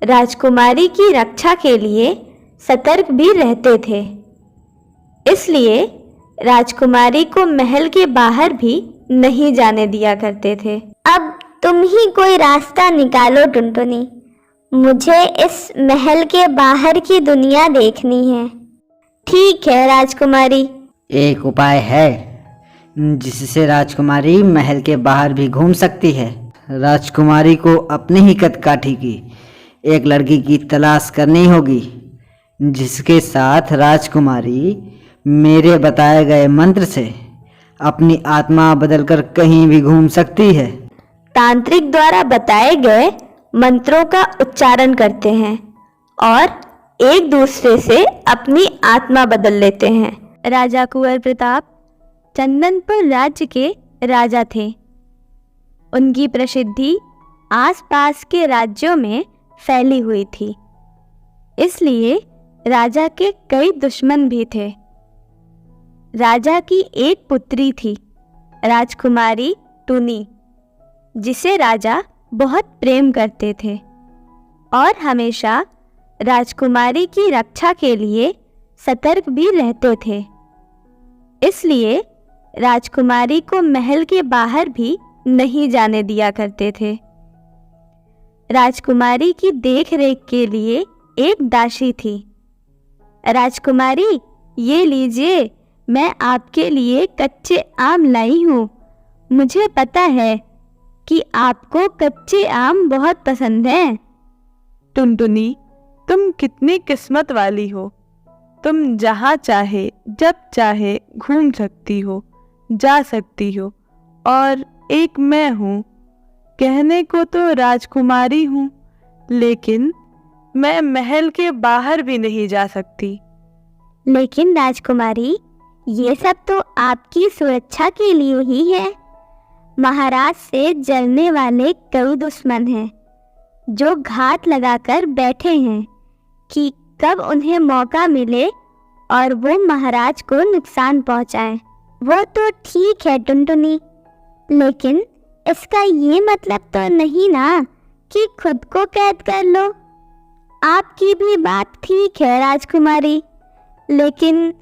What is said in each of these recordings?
राजकुमारी की रक्षा के लिए सतर्क भी रहते थे। इसलिए राजकुमारी को महल के बाहर भी नहीं जाने दिया करते थे। अब तुम ही कोई रास्ता निकालो टुनटुनी, मुझे इस महल के बाहर की दुनिया देखनी है। ठीक है राजकुमारी। एक उपाय है जिससे राजकुमारी महल के बाहर भी घूम सकती है। राजकुमारी को अपनी ही कदकाठी की एक लड़की की तलाश करनी होगी, जिसके साथ राजकुमारी मेरे बताए गए मंत्र से अपनी आत्मा बदलकर कहीं भी घूम सकती है। तांत्रिक द्वारा बताए गए मंत्रों का उच्चारण करते हैं और एक दूसरे से अपनी आत्मा बदल लेते हैं। राजा कुंवर प्रताप चंदनपुर राज्य के राजा थे। उनकी प्रसिद्धि आसपास के राज्यों में फैली हुई थी, इसलिए राजा के कई दुश्मन भी थे। राजा की एक पुत्री थी, राजकुमारी टुनी, जिसे राजा बहुत प्रेम करते थे और हमेशा राजकुमारी की रक्षा के लिए सतर्क भी रहते थे। इसलिए राजकुमारी को महल के बाहर भी नहीं जाने दिया करते थे। राजकुमारी की देखरेख के लिए एक दासी थी। राजकुमारी, ये लीजिए, मैं आपके लिए कच्चे आम लाई हूँ। मुझे पता है कि आपको कच्चे आम बहुत पसंद हैं। टुनटुनी, तुम कितनी किस्मत वाली हो। तुम जहाँ चाहे जब चाहे घूम सकती हो, जा सकती हो। और एक मैं हूँ, कहने को तो राजकुमारी हूँ, लेकिन मैं महल के बाहर भी नहीं जा सकती। लेकिन राजकुमारी, ये सब तो आपकी सुरक्षा के लिए ही है। महाराज से जलने वाले कई दुश्मन हैं जो घात लगाकर बैठे हैं कि कब उन्हें मौका मिले और वो महाराज को नुकसान पहुंचाएं। वो तो ठीक है टुनटुनी, लेकिन इसका ये मतलब तो नहीं ना कि खुद को कैद कर लो। आपकी भी बात ठीक है राजकुमारी, लेकिन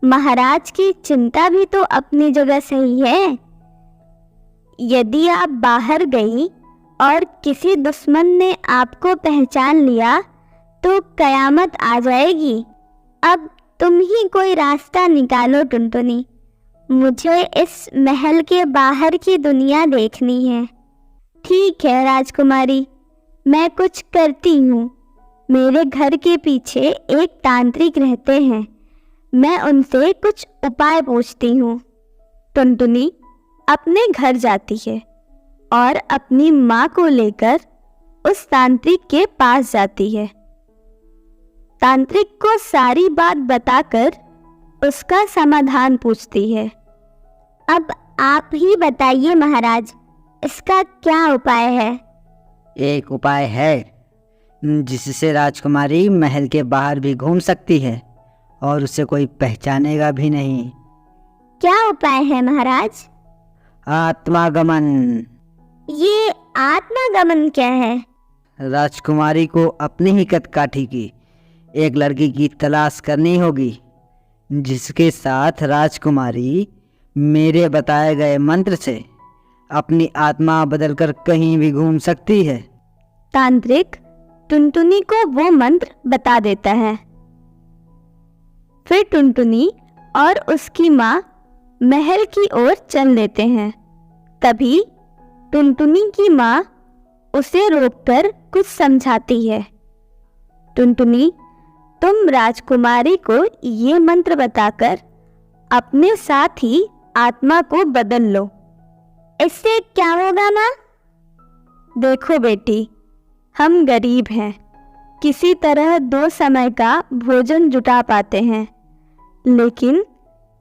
महाराज की चिंता भी तो अपनी जगह सही है। यदि आप बाहर गई और किसी दुश्मन ने आपको पहचान लिया तो कयामत आ जाएगी। अब तुम ही कोई रास्ता निकालो टुनटुनी, मुझे इस महल के बाहर की दुनिया देखनी है। ठीक है राजकुमारी, मैं कुछ करती हूँ। मेरे घर के पीछे एक तांत्रिक रहते हैं, मैं उनसे कुछ उपाय पूछती हूँ। टुनटुनी अपने घर जाती है और अपनी माँ को लेकर उस तांत्रिक के पास जाती है। तांत्रिक को सारी बात बताकर उसका समाधान पूछती है। अब आप ही बताइए महाराज, इसका क्या उपाय है? एक उपाय है जिससे राजकुमारी महल के बाहर भी घूम सकती है और उसे कोई पहचानेगा भी नहीं। क्या उपाय है महाराज? आत्मागमन। ये आत्मागमन क्या है? राजकुमारी को अपनी ही कदकाठी की एक लड़की की तलाश करनी होगी, जिसके साथ राजकुमारी मेरे बताए गए मंत्र से अपनी आत्मा बदलकर कहीं भी घूम सकती है। तांत्रिक टुनटुनी को वो मंत्र बता देता है। फिर टुनटुनी और उसकी माँ महल की ओर चल देते हैं। तभी टुनटुनी की माँ उसे रोककर कुछ समझाती है। टुनटुनी, तुम राजकुमारी को ये मंत्र बताकर अपने साथ ही आत्मा को बदल लो। इससे क्या होगा माँ? देखो बेटी, हम गरीब हैं, किसी तरह 2 समय का भोजन जुटा पाते हैं, लेकिन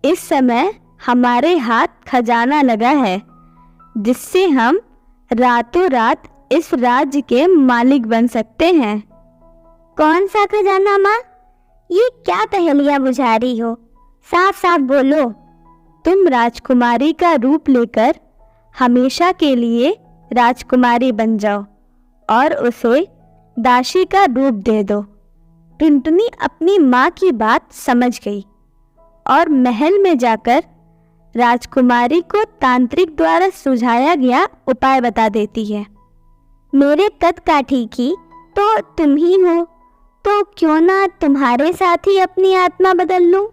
इस समय हमारे हाथ खजाना लगा है, जिससे हम रातों रात इस राज्य के मालिक बन सकते हैं। कौन सा खजाना माँ? ये क्या पहेलियाँ बुझा रही हो? साफ साफ बोलो। तुम राजकुमारी का रूप लेकर हमेशा के लिए राजकुमारी बन जाओ और उसे दासी का रूप दे दो। टुनटुनी अपनी माँ की बात समझ गई और महल में जाकर राजकुमारी को तांत्रिक द्वारा सुझाया गया उपाय बता देती है। मेरे कद काठी की तो तुम ही हो, तो क्यों ना तुम्हारे साथ ही अपनी आत्मा बदल लूं?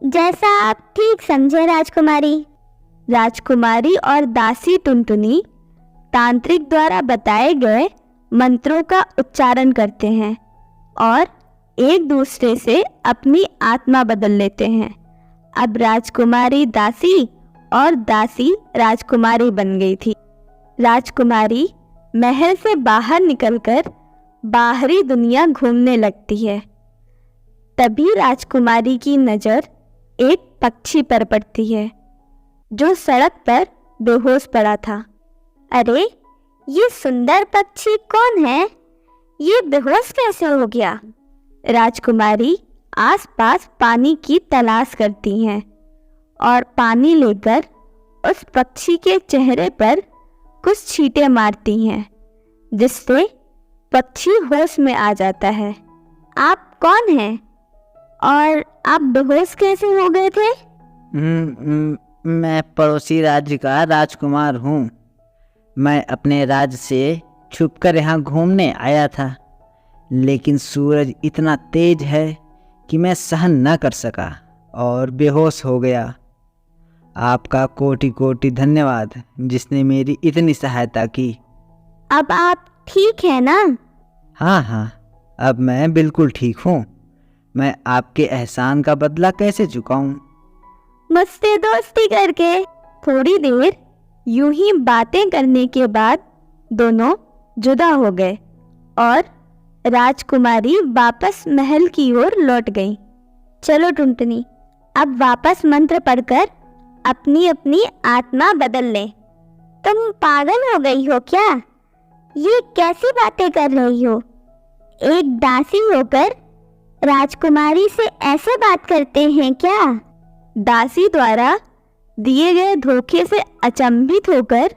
जैसा आप ठीक समझे राजकुमारी। राजकुमारी और दासी टुनटुनी तांत्रिक द्वारा बताए गए मंत्रों का उच्चारण करते हैं और एक दूसरे से अपनी आत्मा बदल लेते हैं। अब राजकुमारी दासी और दासी राजकुमारी बन गई थी। राजकुमारी महल से बाहर निकलकर बाहरी दुनिया घूमने लगती है। तभी राजकुमारी की नज़र एक पक्षी पर पड़ती है जो सड़क पर बेहोश पड़ा था। अरे, ये सुंदर पक्षी कौन है? ये बेहोश कैसे हो गया? राजकुमारी आसपास पानी की तलाश करती हैं और पानी लेकर उस पक्षी के चेहरे पर कुछ छींटे मारती हैं, जिससे पक्षी होश में आ जाता है। आप कौन हैं और आप बेहोश कैसे हो गए थे? मैं पड़ोसी राज्य का राजकुमार हूँ। मैं अपने राज्य से छुपकर यहाँ घूमने आया था, लेकिन सूरज इतना तेज है कि मैं सहन न कर सका और बेहोश हो गया। आपका कोटि कोटि धन्यवाद जिसने मेरी इतनी सहायता की। अब आप ठीक है ना? हाँ, अब मैं बिल्कुल ठीक हूँ। मैं आपके एहसान का बदला कैसे चुकाऊं? मुझसे दोस्ती करके। थोड़ी देर यूं ही बातें करने के बाद दोनों जुदा हो गए और राजकुमारी वापस महल की ओर लौट गई। चलो टुनटुनी, अब वापस मंत्र पढ़कर अपनी अपनी आत्मा बदल ले। तुम पागल हो गई हो क्या? ये कैसी बातें कर रही हो? एक दासी होकर राजकुमारी से ऐसे बात करते हैं क्या? दासी द्वारा दिए गए धोखे से अचंभित होकर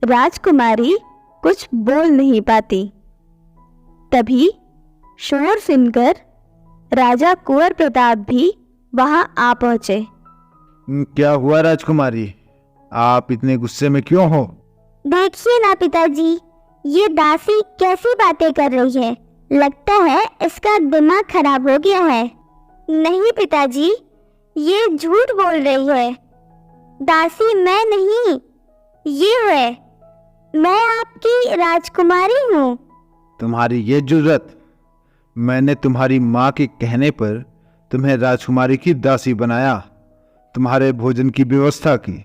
राजकुमारी कुछ बोल नहीं पाती। तभी शोर सुनकर राजा कुंवर प्रताप भी वहां आ पहुंचे। क्या हुआ राजकुमारी? आप इतने गुस्से में क्यों हो? देखिए ना पिताजी, ये दासी कैसी बातें कर रही है। लगता है इसका दिमाग खराब हो गया है। नहीं पिताजी, ये झूठ बोल रही है। दासी मैं नहीं, ये है। मैं आपकी राजकुमारी हूँ। तुम्हारी ये जुर्रत! मैंने तुम्हारी माँ के कहने पर तुम्हें राजकुमारी की दासी बनाया, तुम्हारे भोजन की व्यवस्था की,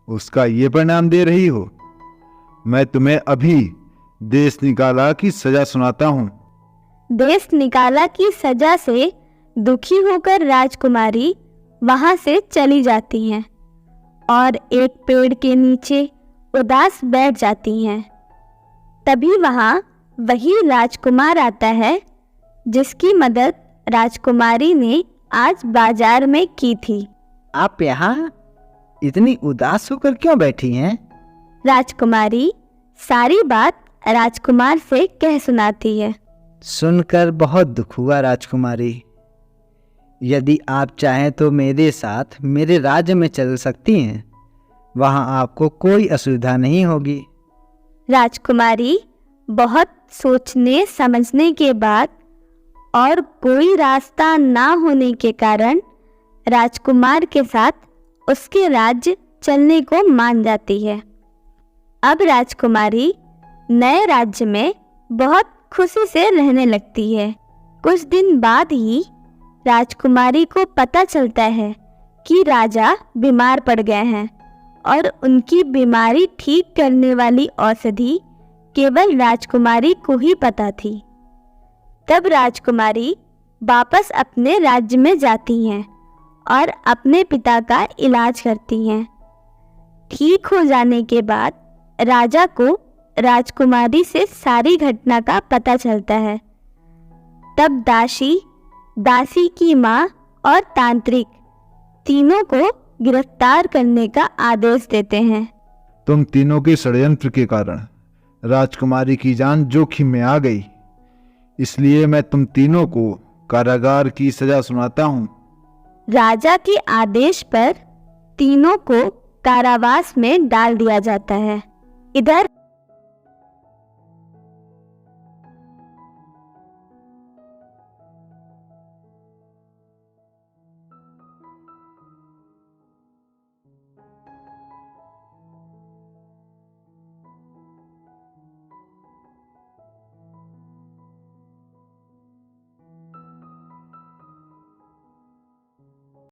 उसका ये परिणाम दे रही हो। मैं तुम्हें अभी देश निकाला की सजा सुनाता हूँ। देश निकाला की सजा से दुखी होकर राजकुमारी वहां से चली जाती हैं और एक पेड़ के नीचे उदास बैठ जाती हैं। तभी वहां वही राजकुमार आता है जिसकी मदद राजकुमारी ने आज बाजार में की थी। आप यहाँ इतनी उदास होकर क्यों बैठी हैं? राजकुमारी सारी बात राजकुमार से कह सुनाती है। सुनकर बहुत दुख हुआ राजकुमारी। यदि आप चाहें तो मेरे साथ मेरे राज्य में चल सकती हैं। वहाँ आपको कोई असुविधा नहीं होगी। राजकुमारी बहुत सोचने समझने के बाद और कोई रास्ता ना होने के कारण राजकुमार के साथ उसके राज्य चलने को मान जाती है। अब राजकुमारी नए राज्य में बहुत खुशी से रहने लगती है। कुछ दिन बाद ही राजकुमारी को पता चलता है कि राजा बीमार पड़ गए हैं और उनकी बीमारी ठीक करने वाली औषधि केवल राजकुमारी को ही पता थी। तब राजकुमारी वापस अपने राज्य में जाती हैं और अपने पिता का इलाज करती हैं। ठीक हो जाने के बाद राजा को राजकुमारी से सारी घटना का पता चलता है। तब दासी की माँ और तांत्रिक तीनों को गिरफ्तार करने का आदेश देते हैं। तुम तीनों के षड्यंत्र के कारण राजकुमारी की जान जोखिम में आ गई, इसलिए मैं तुम तीनों को कारागार की सजा सुनाता हूँ। राजा के आदेश पर तीनों को कारावास में डाल दिया जाता है। इधर